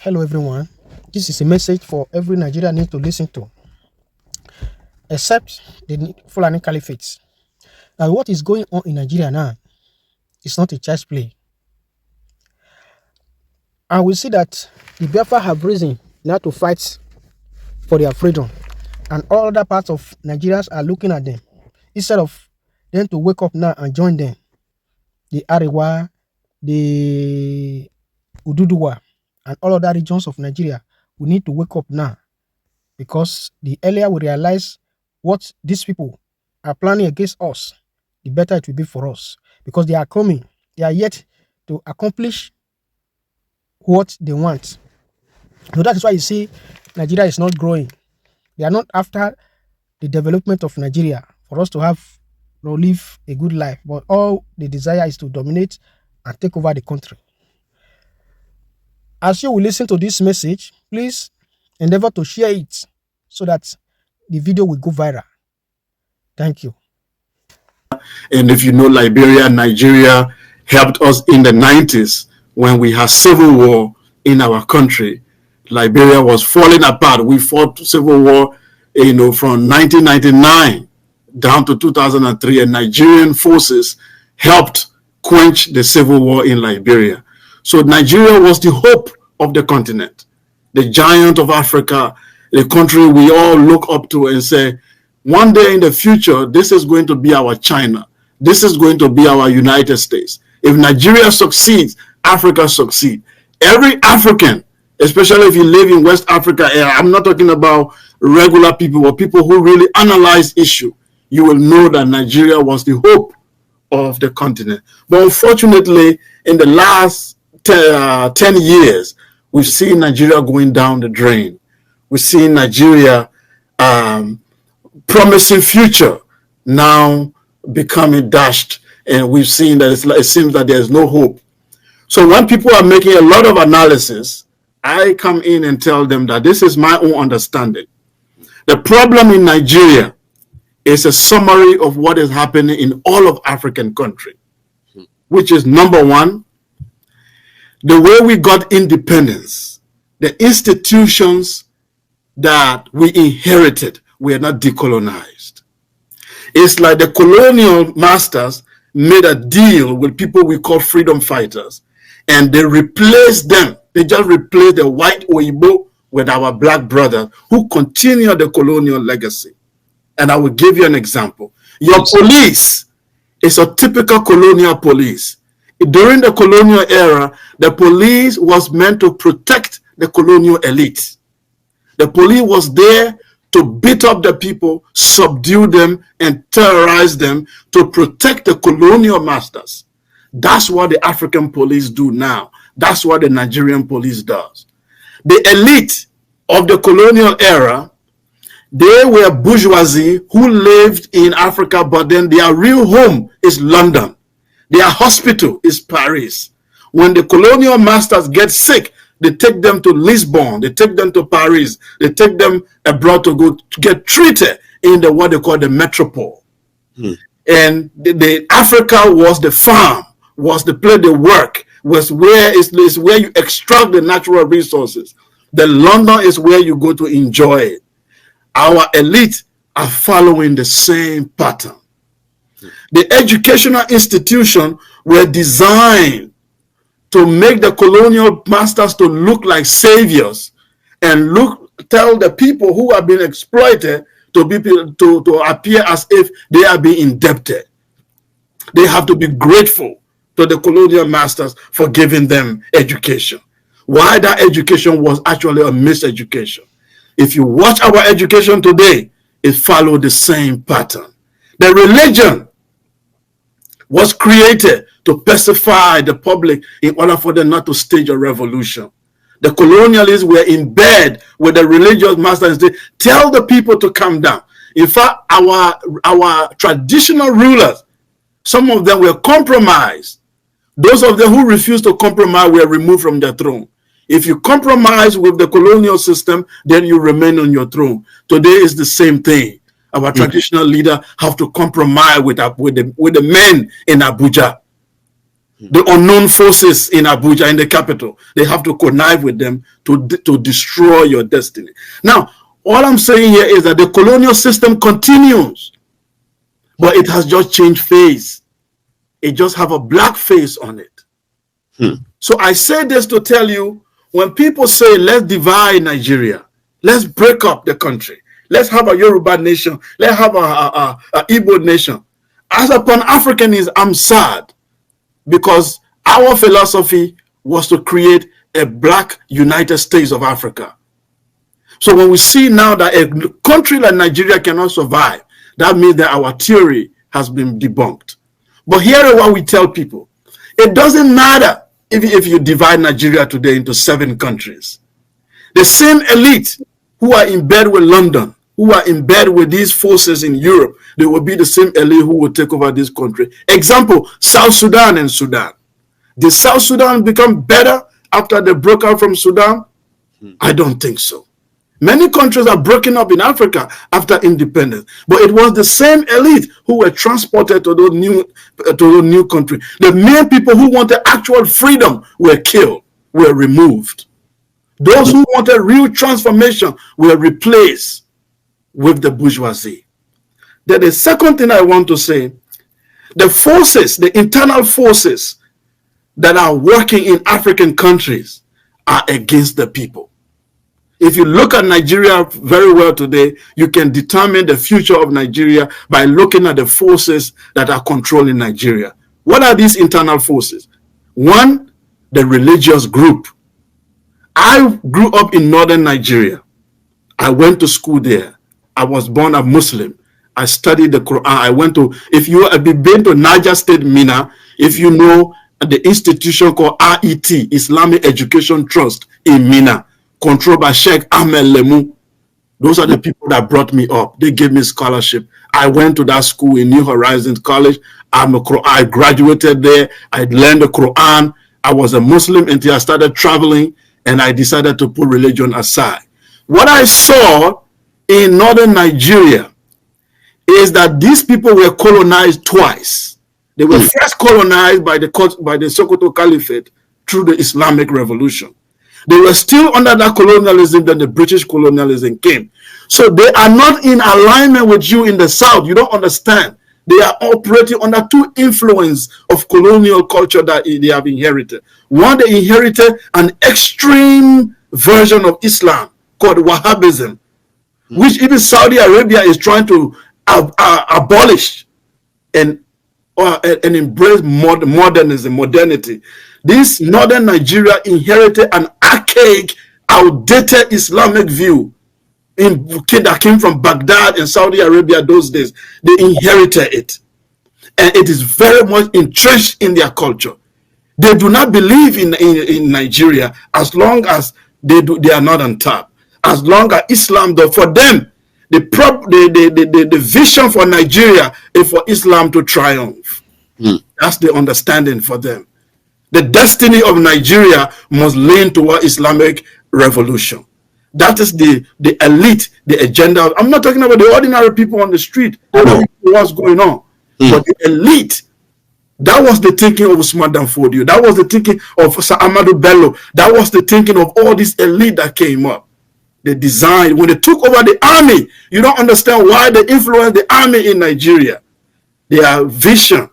Hello, everyone. This is a message for every Nigerian need to listen to, except the Fulani Caliphate. Now, what is going on in Nigeria now is not a child's play. And we see that the Biafra have risen now to fight for their freedom. And all other parts of Nigerians are looking at them. Instead of them to wake up now and join them, the Arewa, the Ududuwa, and all other regions of Nigeria, we need to wake up now. Because the earlier we realize what these people are planning against us, the better it will be for us. Because they are coming, they are yet to accomplish what they want. So that is why you see Nigeria is not growing. They are not after the development of Nigeria for us to live a good life, but all they desire is to dominate and take over the country. As you will listen to this message, please endeavor to share it so that the video will go viral. Thank you. And if you know, Liberia, Nigeria helped us in the 90s when we had civil war in our country. Liberia was falling apart. We fought civil war, from 1999 down to 2003, and Nigerian forces helped quench the civil war in Liberia. So Nigeria was the hope of the continent, the giant of Africa, the country we all look up to and say, one day in the future, this is going to be our China. This is going to be our United States. If Nigeria succeeds, Africa succeeds. Every African, especially if you live in West Africa area, I'm not talking about regular people, but people who really analyze issue, you will know that Nigeria was the hope of the continent. But unfortunately, in the last 10 years, we've seen Nigeria going down the drain. We've seen Nigeria promising future now becoming dashed, and we've seen that it seems that there's no hope. So when people are making a lot of analysis, I come in and tell them that this is my own understanding. The problem in Nigeria is a summary of what is happening in all of African countries, which is number one, the way we got independence, the institutions that we inherited were not decolonized. It's like the colonial masters made a deal with people we call freedom fighters, and they replaced them. They just replaced the white Oyibo with our black brothers who continue the colonial legacy. And I will give you an example. Your police is a typical colonial police. During the colonial era, the police was meant to protect the colonial elite. The police was there to beat up the people, subdue them, and terrorize them to protect the colonial masters. That's what the African police do now. That's what the Nigerian police does. The elite of the colonial era, they were bourgeoisie who lived in Africa, but then their real home is London. Their hospital is Paris. When the colonial masters get sick, they take them to Lisbon, they take them to Paris, they take them abroad to go to get treated in the what they call the metropole. And the Africa was the farm, was the place they work, was where is where you extract the natural resources. The London is where you go to enjoy it. Our elite are following the same pattern. The educational institutions were designed to make the colonial masters to look like saviors and tell the people who have been exploited to appear as if they are being indebted. They have to be grateful to the colonial masters for giving them education. Why that education was actually a miseducation. If you watch our education today, it followed the same pattern. The religion was created to pacify the public in order for them not to stage a revolution. The colonialists were in bed with the religious masters. They tell the people to calm down. In fact, our traditional rulers, some of them were compromised. Those of them who refused to compromise were removed from their throne. If you compromise with the colonial system, then you remain on your throne. Today is the same thing. Our traditional leader have to compromise with the men in Abuja. The unknown forces in Abuja, in the capital, they have to connive with them to destroy your destiny. Now, all I'm saying here is that the colonial system continues, but it has just changed face. It just have a black face on it. So I say this to tell you, when people say, let's divide Nigeria, let's break up the country, let's have a Yoruba nation, let's have a Igbo nation. As a Pan-Africanist, I'm sad, because our philosophy was to create a black United States of Africa. So when we see now that a country like Nigeria cannot survive, that means that our theory has been debunked. But here is what we tell people. It doesn't matter if you divide Nigeria today into 7 countries. The same elite who are in bed with London, who are in bed with these forces in Europe, they will be the same elite who will take over this country. Example, South Sudan and Sudan. Did South Sudan become better after they broke out from Sudan? I don't think so. Many countries are breaking up in Africa after independence, but it was the same elite who were transported to those new countries. The main people who wanted actual freedom were killed, were removed. Those who wanted real transformation were replaced with the bourgeoisie. Then the second thing I want to say, the forces, the internal forces that are working in African countries are against the people. If you look at Nigeria very well today, you can determine the future of Nigeria by looking at the forces that are controlling Nigeria. What are these internal forces? One, the religious group. I grew up in northern Nigeria. I went to school there. I was born a Muslim. I studied the Quran. If you have been to Niger State, Mina, if you know the institution called RET, Islamic Education Trust in Mina, controlled by Sheikh Ahmed Lemu. Those are the people that brought me up. They gave me scholarship. I went to that school in New Horizons College. I graduated there. I learned the Quran. I was a Muslim until I started traveling, and I decided to put religion aside. What I saw in northern Nigeria is that these people were colonized twice. They were first colonized by the Sokoto Caliphate through the Islamic Revolution. They were still under that colonialism, then the British colonialism came. So they are not in alignment with you in the South. You don't understand. They are operating under 2 influence of colonial culture that they have inherited. One, they inherited an extreme version of Islam called Wahhabism, which even Saudi Arabia is trying to abolish and embrace modernity. This northern Nigeria inherited an archaic, outdated Islamic view that came from Baghdad and Saudi Arabia those days. They inherited it. And it is very much entrenched in their culture. They do not believe in Nigeria as long as they are not on top. As long as Islam, though, for them, the vision for Nigeria is for Islam to triumph. That's the understanding for them. The destiny of Nigeria must lean toward Islamic revolution. That is the elite, the agenda. I'm not talking about the ordinary people on the street. They don't know what's going on. But the elite, that was the thinking of Usman Dan Fodio. That was the thinking of Sir Amadou Bello. That was the thinking of all this elite that came up. They designed, when they took over the army, you don't understand why they influenced the army in Nigeria. Their vision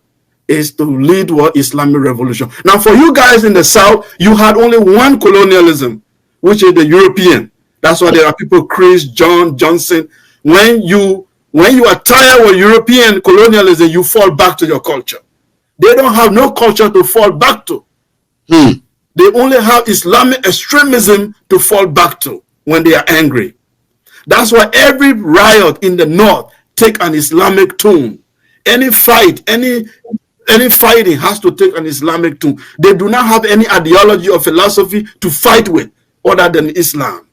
is to lead what Islamic revolution. Now, for you guys in the South, you had only one colonialism, which is the European. That's why there are people, Chris, John, Johnson. When you are tired of European colonialism, you fall back to your culture. They don't have no culture to fall back to. They only have Islamic extremism to fall back to when they are angry. That's why every riot in the North take an Islamic tune. Any fight, any fighting has to take an Islamic tune. They do not have any ideology or philosophy to fight with other than Islam.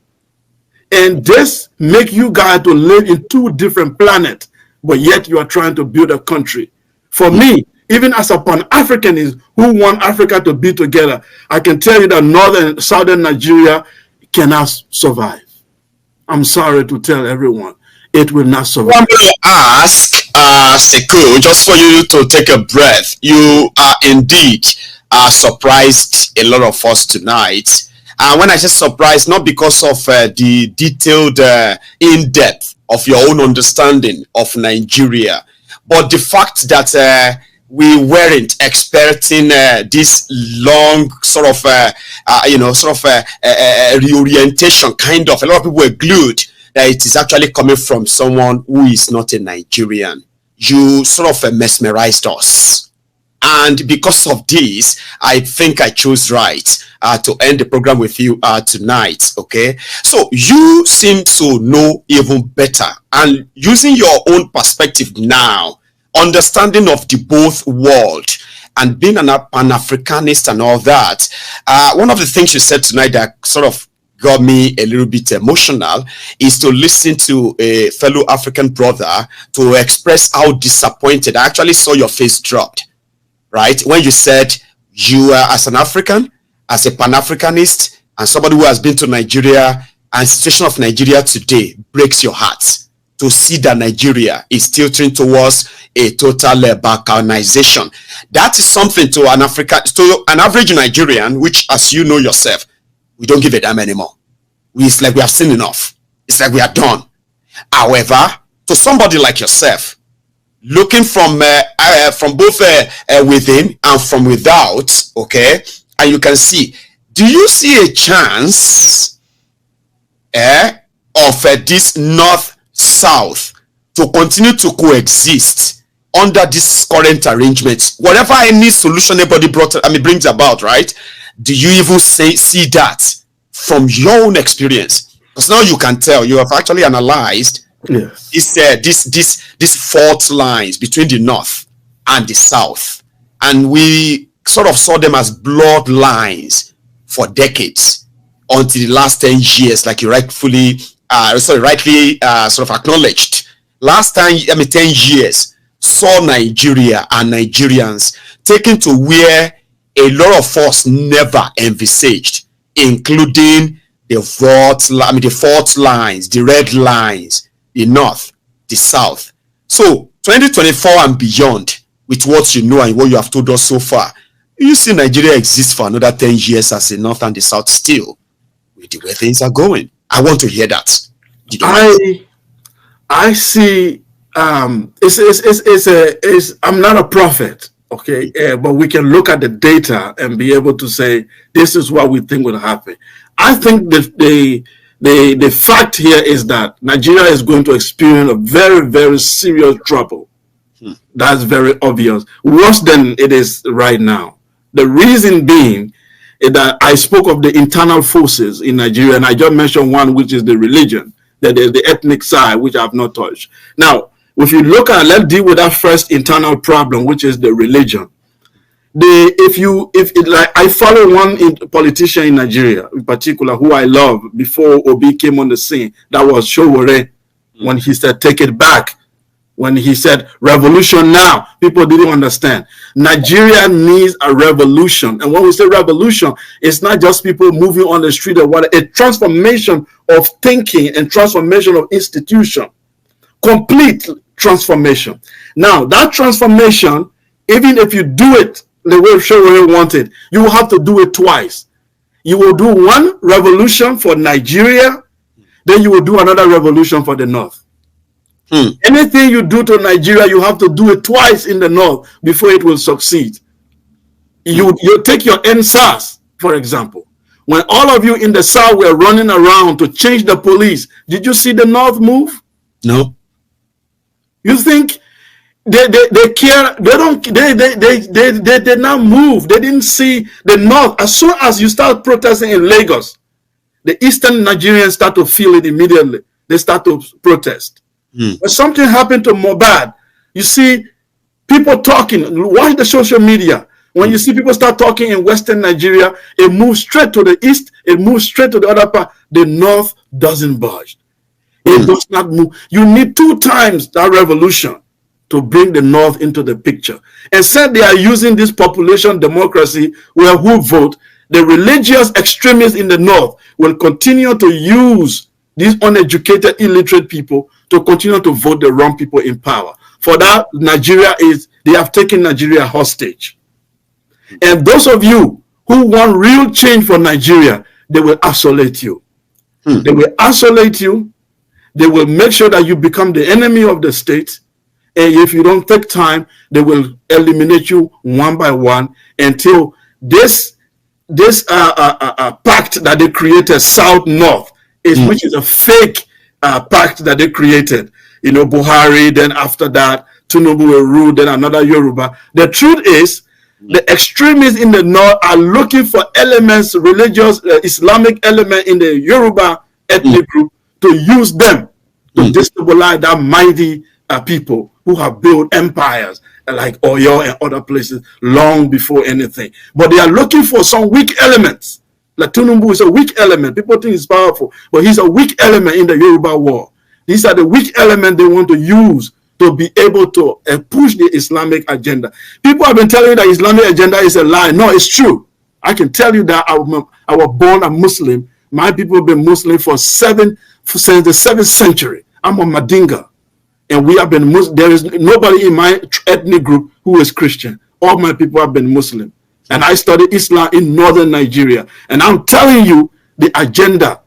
And this make you guys to live in 2 different planets, but yet you are trying to build a country. For me, even as a Pan-Africanist who want Africa to be together, I can tell you that northern, southern Nigeria cannot survive. I'm sorry to tell everyone, it will not survive. I'm going to ask Sekou, just for you to take a breath. You are indeed surprised a lot of us tonight. And when I say surprised, not because of the detailed in-depth of your own understanding of Nigeria, but the fact that we weren't expecting this long sort of, reorientation kind of. A lot of people were glued that it is actually coming from someone who is not a Nigerian. You sort of mesmerized us. And because of this, I think I chose right to end the program with you tonight. Okay, so you seem to know even better, and using your own perspective now, understanding of the both world, and being an Pan-Africanist and all that. One of the things you said tonight that sort of got me a little bit emotional is to listen to a fellow African brother to express how disappointed. I actually saw your face dropped, right, when you said you are, as an African, as a Pan-Africanist, and somebody who has been to Nigeria, and situation of Nigeria today breaks your heart to see that Nigeria is tilting towards a total balkanization. That is something to an average Nigerian, which, as you know yourself, we don't give a damn anymore. It's like we have seen enough. It's like we are done. However, to somebody like yourself, looking from both within and from without, okay, and you can see, do you see a chance of this north-south to continue to coexist under this current arrangement? Whatever any solution anybody brings about, right? Do you even see that from your own experience? Because now you can tell, you have actually analyzed these fault lines between the north and the south, and we sort of saw them as blood lines for decades until the last 10 years, like you rightly sort of acknowledged. Last time, 10 years saw Nigeria and Nigerians taken to where a lot of us never envisaged, including the fault lines, the red lines, the north, the south. So 2024 and beyond, with what you know and what you have told us so far, you see Nigeria exist for another 10 years as the north and the south still, with the way things are going. I want to hear that. I see. I'm not a prophet, okay, but we can look at the data and be able to say this is what we think will happen. I think the fact here is that Nigeria is going to experience a very, very serious trouble. That's very obvious, worse than it is right now. The reason being is that I spoke of the internal forces in Nigeria, and I just mentioned one, which is the religion. That there's the ethnic side, which I have not touched. Now, if you look at, let's deal with that first internal problem, which is the religion. I follow one politician in Nigeria, in particular, who I love before Obi came on the scene. That was Showore, when he said, "Take it back." When he said, "Revolution now," people didn't understand. Nigeria needs a revolution. And when we say revolution, it's not just people moving on the street or what, a transformation of thinking and transformation of institution. Complete transformation. Now, that transformation, even if you do it the way Showore wanted, you will have to do it twice. You will do one revolution for Nigeria, then you will do another revolution for the North. Anything you do to Nigeria, you have to do it twice in the North before it will succeed. You take your NSAS, for example. When all of you in the South were running around to change the police, did you see the North move? No. You think they care? They did not move. They didn't see the North. As soon as you start protesting in Lagos, the Eastern Nigerians start to feel it immediately. They start to protest. When something happened to Mohbad, you see people talking. Watch the social media. When you see people start talking in Western Nigeria, it moves straight to the east. It moves straight to the other part. The North doesn't budge. It does not move. You need 2 times that revolution to bring the North into the picture. And said they are using this population democracy where who vote, the religious extremists in the North will continue to use these uneducated, illiterate people to continue to vote the wrong people in power. For that, they have taken Nigeria hostage. And those of you who want real change for Nigeria, they will isolate you. They will isolate you. They will make sure that you become the enemy of the state. And if you don't take time, they will eliminate you one by one until this pact that they created, South-North, which is a fake pact that they created. You know, Buhari, then after that, Tinubu will rule, then another Yoruba. The truth is, the extremists in the North are looking for elements, religious, Islamic element in the Yoruba ethnic group to use them to destabilize that mighty people who have built empires like Oyo and other places long before anything. But they are looking for some weak elements. Like Tinubu is a weak element. People think he's powerful, but he's a weak element in the Yoruba war. These are the weak elements they want to use to be able to push the Islamic agenda. People have been telling you that Islamic agenda is a lie. No, it's true. I can tell you that I was born a Muslim. My people have been Muslim since the 7th century. I'm a Madinga. And we have been Muslim. There is nobody in my ethnic group who is Christian. All my people have been Muslim. And I studied Islam in northern Nigeria. And I'm telling you, the agenda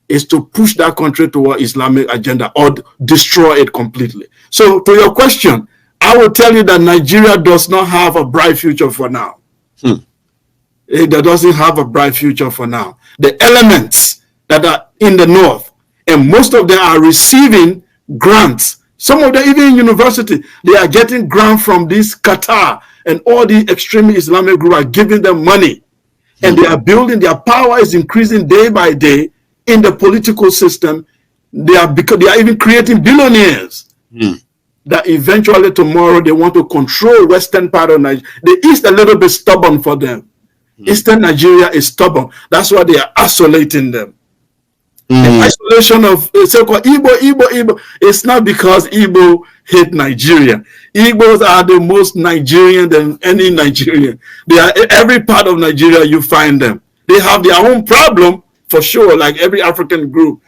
is to push that country toward Islamic agenda or destroy it completely. So to your question, I will tell you that Nigeria does not have a bright future for now. It doesn't have a bright future for now. The elements that are in the north, and most of them are receiving grants. Some of them, even in university, they are getting grants from this Qatar, and all the extreme Islamic group are giving them money. And they are building, their power is increasing day by day in the political system. They are even creating billionaires that eventually tomorrow they want to control western part of Nigeria. The East a little bit stubborn for them. Eastern Nigeria is stubborn. That's why they are isolating them. The isolation of so-called Igbo, it's not because Igbo hate Nigeria. Igbos are the most Nigerian than any Nigerian. They are every part of Nigeria you find them. They have their own problem for sure, like every African group.